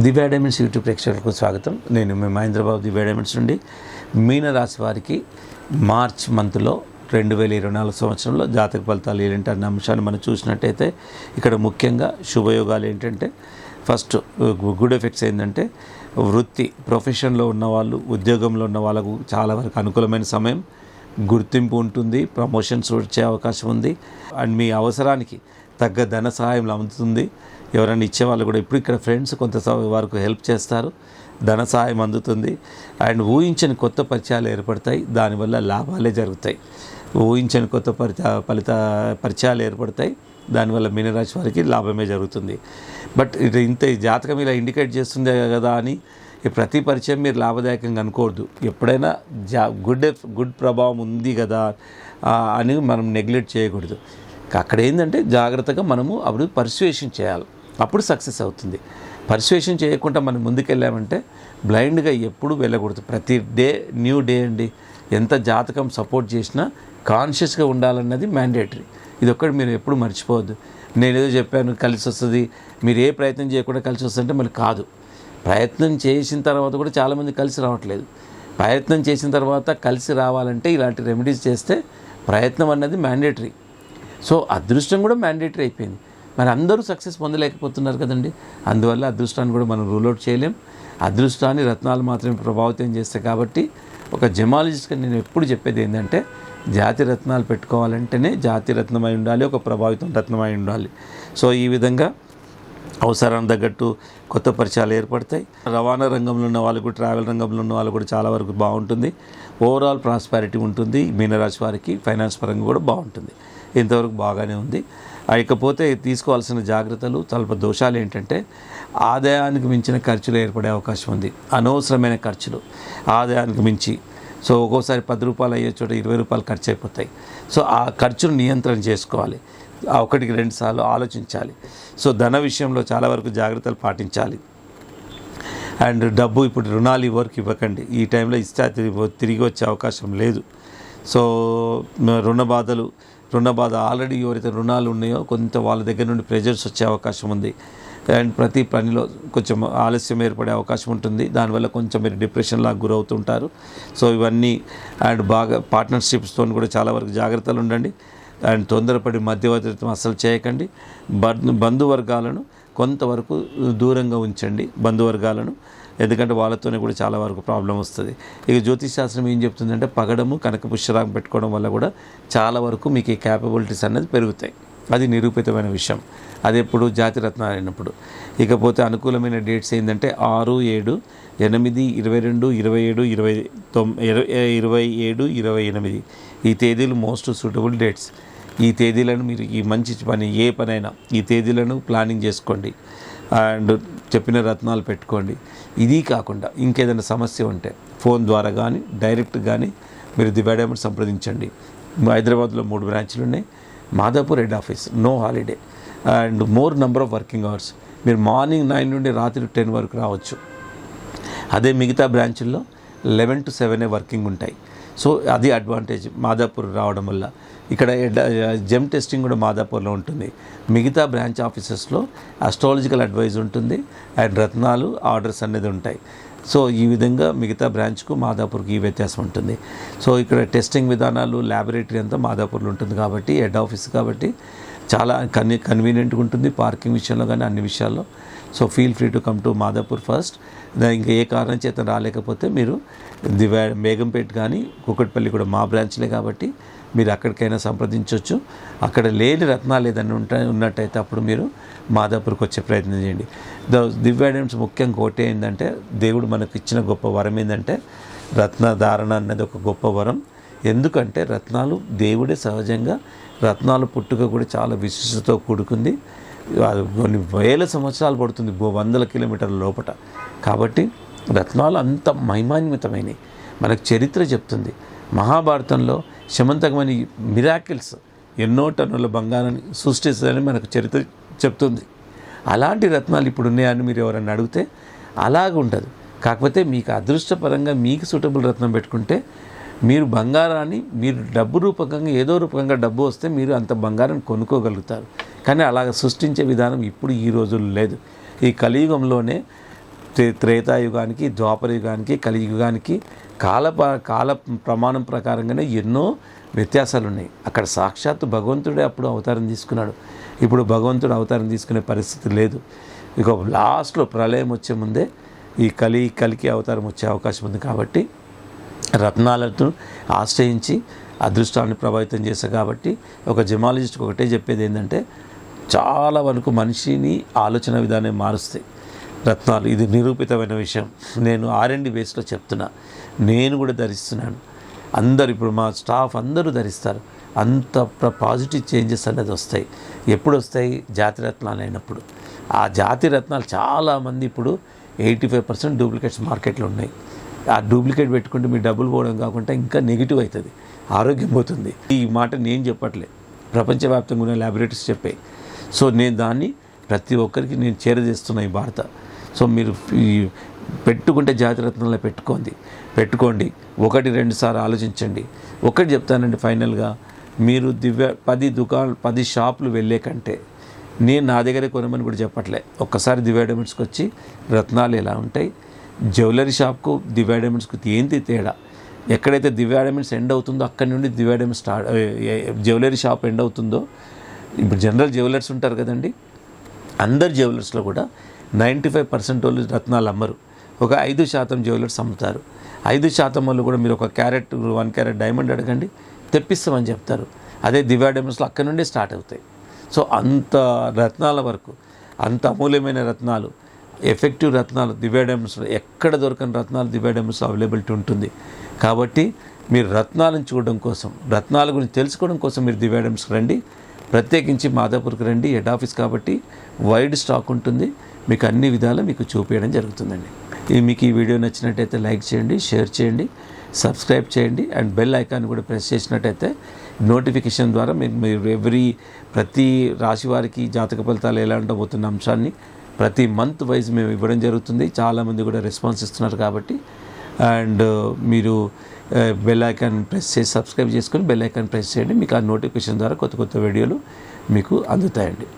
దివ్య diamonds YouTube ప్రేక్షకులకు స్వాగతం. నేను మీ మహేంద్రబాబు దివ్య డైమండ్స్ నుండి. మీనరాశి వారికి మార్చ్ మంత్లో 2024 సంవత్సరంలో జాతక ఫలితాలు ఏంటంటే అన్న అంశాన్ని మనం చూసినట్టయితే ఇక్కడ ముఖ్యంగా శుభయోగాలు ఏంటంటే ఫస్ట్ గుడ్ ఎఫెక్ట్స్ ఏంటంటే వృత్తి ప్రొఫెషన్లో ఉన్నవాళ్ళు, ఉద్యోగంలో ఉన్న వాళ్ళకు చాలా వరకు అనుకూలమైన సమయం, గుర్తింపు ఉంటుంది, ప్రమోషన్స్ వచ్చే అవకాశం ఉంది అండ్ మీ అవసరానికి తగ్గ ధన సహాయం అందుతుంది. ఎవరైనా ఇచ్చేవాళ్ళు కూడా ఇప్పుడు ఇక్కడ ఫ్రెండ్స్ కొంత వరకు హెల్ప్ చేస్తారు, ధన సహాయం అందుతుంది అండ్ ఊహించని కొత్త పరిచయాలు ఏర్పడతాయి, దానివల్ల లాభాలే జరుగుతాయి. ఊహించని కొత్త పరిచయాలు ఏర్పడతాయి, దానివల్ల మీనరాశి వారికి లాభమే జరుగుతుంది. బట్ ఇంత జాతకం ఇలా ఇండికేట్ చేస్తుంది కదా అని ప్రతి పరిచయం మీరు లాభదాయకంగా అనుకోవద్దు. ఎప్పుడైనా గుడ్ ప్రభావం ఉంది కదా అని మనం నెగ్లెక్ట్ చేయకూడదు. అక్కడ ఏంటంటే జాగ్రత్తగా మనము అప్పుడు పర్సుయేషన్ చేయాలి, అప్పుడు సక్సెస్ అవుతుంది. పర్సుయేషన్ చేయకుండా మనం ముందుకెళ్ళామంటే బ్లైండ్గా ఎప్పుడు వెళ్ళకూడదు. ప్రతి డే న్యూ డే అండి. ఎంత జాతకం సపోర్ట్ చేసినా కాన్షియస్గా ఉండాలన్నది మ్యాండేటరీ. ఇది ఒక్కటి మీరు ఎప్పుడు మర్చిపోవద్దు. నేనేదో చెప్పాను కలిసి వస్తుంది, మీరు ఏ ప్రయత్నం చేయకుండా కలిసి వస్తుందంటే మళ్ళీ కాదు. ప్రయత్నం చేసిన తర్వాత కూడా చాలామంది కలిసి రావట్లేదు. ప్రయత్నం చేసిన తర్వాత కలిసి రావాలంటే ఇలాంటి రెమెడీస్ చేస్తే ప్రయత్నం అన్నది మ్యాండేటరీ. సో అదృష్టం కూడా మ్యాండేటరీ అయిపోయింది. మరి అందరూ సక్సెస్ పొందలేకపోతున్నారు కదండి. అందువల్ల అదృష్టాన్ని కూడా మనం రూల్ అవుట్ చేయలేం. అదృష్టాన్ని రత్నాలు మాత్రమే ప్రభావితం చేస్తాయి. కాబట్టి ఒక జెమాలజిస్ట్గా నేను ఎప్పుడు చెప్పేది ఏంటంటే జాతి రత్నాలు పెట్టుకోవాలంటేనే జాతి రత్నమై ఉండాలి, ఒక ప్రభావితం రత్నమై ఉండాలి. సో ఈ విధంగా అవసరానికి తగ్గట్టు కొత్త పరిచయాలు ఏర్పడతాయి. రవాణా రంగంలో ఉన్న వాళ్ళకు, ట్రావెల్ రంగంలో ఉన్న వాళ్ళు కూడా చాలా వరకు బాగుంటుంది. ఓవరాల్ ప్రాస్పారిటీ ఉంటుంది. మీనరాశి వారికి ఫైనాన్స్ పరంగా కూడా బాగుంటుంది. ఇంతవరకు బాగానే ఉంది. ఇకపోతే తీసుకోవాల్సిన జాగ్రత్తలు, స్వల్ప దోషాలు ఏంటంటే ఆదాయానికి మించిన ఖర్చులు ఏర్పడే అవకాశం ఉంది. అనవసరమైన ఖర్చులు ఆదాయానికి మించి. సో ఒక్కోసారి 10 రూపాయలు అయ్యే చోట 20 రూపాయలు ఖర్చు అయిపోతాయి. సో ఆ ఖర్చును నియంత్రణ చేసుకోవాలి. 1-2 సార్లు ఆలోచించాలి. సో ధన విషయంలో చాలా వరకు జాగ్రత్తలు పాటించాలి. అండ్ డబ్బు ఇప్పుడు రుణాలు ఇవ్వకండి. ఈ టైంలో ఇస్తే తిరిగి వచ్చే అవకాశం లేదు. సో రుణ బాధ ఆల్రెడీ ఎవరైతే రుణాలు ఉన్నాయో కొంత వాళ్ళ దగ్గర నుండి ప్రెజర్స్ వచ్చే అవకాశం ఉంది. అండ్ ప్రతి పనిలో కొంచెం ఆలస్యం ఏర్పడే అవకాశం ఉంటుంది. దానివల్ల కొంచెం మీరు డిప్రెషన్లాగా గురవుతుంటారు. సో ఇవన్నీ అండ్ బాగా పార్ట్నర్షిప్స్తో కూడా చాలా వరకు జాగ్రత్తలు ఉండండి. అండ్ తొందరపడి మధ్యవర్తిత్వం అస్సలు చేయకండి. బంధువర్గాలను కొంతవరకు దూరంగా ఉంచండి బంధువర్గాలను, ఎందుకంటే వాళ్ళతోనే కూడా చాలా వరకు ప్రాబ్లం వస్తుంది. ఇక జ్యోతిష్ శాస్త్రం ఏం చెప్తుందంటే పగడము, కనక పుష్యరాగం పెట్టుకోవడం వల్ల కూడా చాలా వరకు మీకు ఈ క్యాపబిలిటీస్ అనేది పెరుగుతాయి. అది నిరూపితమైన విషయం. అది ఎప్పుడు జాతిరత్నాలు అయినప్పుడు. ఇకపోతే అనుకూలమైన డేట్స్ ఏంటంటే 6, 7, 8, 22, 27, 28 ఈ తేదీలు మోస్ట్ సూటబుల్ డేట్స్. ఈ తేదీలను మీరు ఈ మంచి పని ఏ పనైనా ఈ తేదీలను ప్లానింగ్ చేసుకోండి అండ్ చెప్పిన రత్నాలు పెట్టుకోండి. ఇది కాకుండా ఇంకేదైనా సమస్య ఉంటే ఫోన్ ద్వారా కానీ డైరెక్ట్ కానీ మీరు దివ్య డైమండ్స్ సంప్రదించండి. హైదరాబాద్లో 3 బ్రాంచ్లు ఉన్నాయి. Madhapur head office, no holiday and more number of working hours. మీరు మార్నింగ్ 9 నుండి రాత్రి 10 వరకు రావచ్చు. అదే మిగతా బ్రాంచుల్లో 11 to 7 వర్కింగ్ ఉంటాయి. సో అది అడ్వాంటేజ్ మాదాపూర్ రావడం వల్ల. ఇక్కడ జెమ్ టెస్టింగ్ కూడా మాదాపూర్లో ఉంటుంది. మిగతా బ్రాంచ్ ఆఫీసెస్లో అస్ట్రాలజికల్ అడ్వైజ్ ఉంటుంది అండ్ రత్నాలు ఆర్డర్స్ అనేది ఉంటాయి. సో ఈ విధంగా మిగతా బ్రాంచ్కు మాదాపూర్కి ఈ వ్యత్యాసం ఉంటుంది. సో ఇక్కడ టెస్టింగ్ విధానాలు, ల్యాబొరేటరీ అంతా మాదాపూర్లో ఉంటుంది కాబట్టి హెడ్ ఆఫీస్ కాబట్టి చాలా కన్వీనియంట్గా ఉంటుంది పార్కింగ్ విషయంలో కానీ అన్ని విషయాల్లో. So feel free to come to Madhapur first. ఇంకా ఏ కారణం చేత రాలేకపోతే మీరు బేగంపేట్ కానీ కూకట్పల్లి కూడా మా బ్రాంచ్లే కాబట్టి మీరు అక్కడికైనా సంప్రదించవచ్చు. అక్కడ లేని రత్నాలు ఏదైనా ఉన్నట్టయితే అప్పుడు మీరు మాదాపూర్కి వచ్చే ప్రయత్నం చేయండి. దివ్య డైమండ్స్ ముఖ్యంగా ఒకటి ఏంటంటే దేవుడు మనకు ఇచ్చిన గొప్ప వరం ఏంటంటే రత్న ధారణ అన్నది ఒక గొప్ప వరం. ఎందుకంటే రత్నాలు దేవుడే సహజంగా రత్నాలు పుట్టుక కూడా చాలా విశిష్టతో కూడుకుంది. కొన్ని వేల సంవత్సరాలు పడుతుంది, 100 కిలోమీటర్ల లోపట. కాబట్టి రత్నాలు అంత మహిమాన్వితమైనవి. మనకు చరిత్ర చెప్తుంది. మహాభారతంలో శమంతకమైన మిరాకిల్స్ ఎన్నో టన్నుల బంగారాన్ని సృష్టిస్తుందని మనకు చరిత్ర చెప్తుంది. అలాంటి రత్నాలు ఇప్పుడు ఉన్నాయని మీరు ఎవరైనా అడిగితే అలాగుంటుంది. కాకపోతే మీకు అదృష్టపరంగా మీకు సూటబుల్ రత్నం పెట్టుకుంటే మీరు బంగారాన్ని మీరు డబ్బు రూపకంగా ఏదో రూపకంగా డబ్బు వస్తే మీరు అంత బంగారాన్ని కొనుక్కోగలుగుతారు. కానీ అలాగ సృష్టించే విధానం ఇప్పుడు ఈ రోజుల్లో లేదు. ఈ కలియుగంలోనే త్రేతాయుగానికి, ద్వాపర యుగానికి, కలియుగానికి కాల ప్రమాణం ప్రకారంగానే ఎన్నో వ్యత్యాసాలు ఉన్నాయి. అక్కడ సాక్షాత్తు భగవంతుడే అప్పుడు అవతారం తీసుకున్నాడు. ఇప్పుడు భగవంతుడు అవతారం తీసుకునే పరిస్థితి లేదు. ఇక లాస్ట్లో ప్రళయం వచ్చే ముందే ఈ కలికి అవతారం వచ్చే అవకాశం ఉంది. కాబట్టి రత్నాలను ఆశ్రయించి అదృష్టాన్ని ప్రభావితం చేశారు. కాబట్టి ఒక జమాలజిస్ట్ ఒకటే చెప్పేది ఏంటంటే, చాలా వరకు మనిషిని ఆలోచన విధానం మారుస్తాయి రత్నాలు. ఇది నిరూపితమైన విషయం. నేను R&D బేస్లో చెప్తున్నా, నేను కూడా ధరిస్తున్నాను. అందరు ఇప్పుడు మా స్టాఫ్ అందరూ ధరిస్తారు. అంత పాజిటివ్ చేంజెస్ అనేది వస్తాయి. ఎప్పుడు వస్తాయి? జాతి రత్నాలు అయినప్పుడు. ఆ జాతి రత్నాలు చాలామంది ఇప్పుడు 85% డూప్లికేట్స్ మార్కెట్లో ఉన్నాయి. ఆ డూప్లికేట్ పెట్టుకుంటే మీ డబ్బులు పోవడం కాకుండా ఇంకా నెగిటివ్ అవుతుంది, ఆరోగ్యం పోతుంది. ఈ మాట నేను చెప్పట్లే, ప్రపంచవ్యాప్తంగా ఉన్న ల్యాబొరేటరీస్ చెప్పాయి. సో నేను దాన్ని ప్రతి ఒక్కరికి నేను చేరజేస్తున్నా ఈ వార్త. సో మీరు పెట్టుకుంటే జాతిరత్నాల్లో పెట్టుకోండి. 1-2 సార్లు ఆలోచించండి. ఒకటి చెప్తానండి ఫైనల్గా, మీరు 10 షాపులు వెళ్ళే కంటే నేను నా దగ్గరే కొనమని కూడా చెప్పట్లే. ఒక్కసారి దివ్య డైమండ్స్కి వచ్చి రత్నాలు ఎలా ఉంటాయి, జ్యువెలరీ షాప్కు దివ్య డైమండ్స్కి ఏంటి తేడా, ఎక్కడైతే దివ్య డైమండ్స్ ఎండ్ అవుతుందో అక్కడి నుండి దివ్య డైమండ్స్ జ్యువెలరీ షాప్ ఎండ్ అవుతుందో. ఇప్పుడు జనరల్ జ్యువెలర్స్ ఉంటారు కదండి, అందరు జ్యువెలర్స్లో కూడా 95% వాళ్ళు రత్నాలు అమ్మరు. ఒక 5% జ్యువెలర్స్ అమ్ముతారు. 5% వాళ్ళు కూడా మీరు 1 క్యారెట్ డైమండ్ అడగండి, తెప్పిస్తామని చెప్తారు. అదే దివ్య డైమండ్స్లో అక్కడి నుండే స్టార్ట్ అవుతాయి. సో అంత రత్నాల వరకు, అంత అమూల్యమైన రత్నాలు, ఎఫెక్టివ్ రత్నాలు దివ్య డైమండ్స్లో ఎక్కడ దొరకని రత్నాలు దివ్య డైమండ్స్లో అవైలబిలిటీ ఉంటుంది. కాబట్టి మీరు రత్నాలను చూడడం కోసం, రత్నాల గురించి తెలుసుకోవడం కోసం మీరు దివ్య డైమండ్స్కి రండి. ప్రత్యేకించి మాదాపూర్కి రండి, హెడ్ ఆఫీస్ కాబట్టి వైడ్ స్టాక్ ఉంటుంది. మీకు అన్ని విధాలు మీకు చూపించడం జరుగుతుందండి. మీకు ఈ వీడియో నచ్చినట్టయితే లైక్ చేయండి, షేర్ చేయండి, సబ్స్క్రైబ్ చేయండి. అండ్ బెల్ ఐకాన్ కూడా ప్రెస్ చేసినట్టయితే నోటిఫికేషన్ ద్వారా మీరు ప్రతి రాశి వారికి జాతక ఫలితాలు ఎలా ఉండబోతున్న అంశాన్ని ప్రతి మంత్ వైజ్ మేము ఇవ్వడం జరుగుతుంది. చాలామంది కూడా రెస్పాన్స్ ఇస్తున్నారు. కాబట్టి అండ్ మీరు బెల్ ఐకాన్ ప్రెస్ చేసి సబ్స్క్రైబ్ చేసుకొని బెల్ ఐకాన్ ప్రెస్ చేయండి. మీకు ఆ నోటిఫికేషన్ ద్వారా కొత్త వీడియోలు మీకు అందుతాయండి.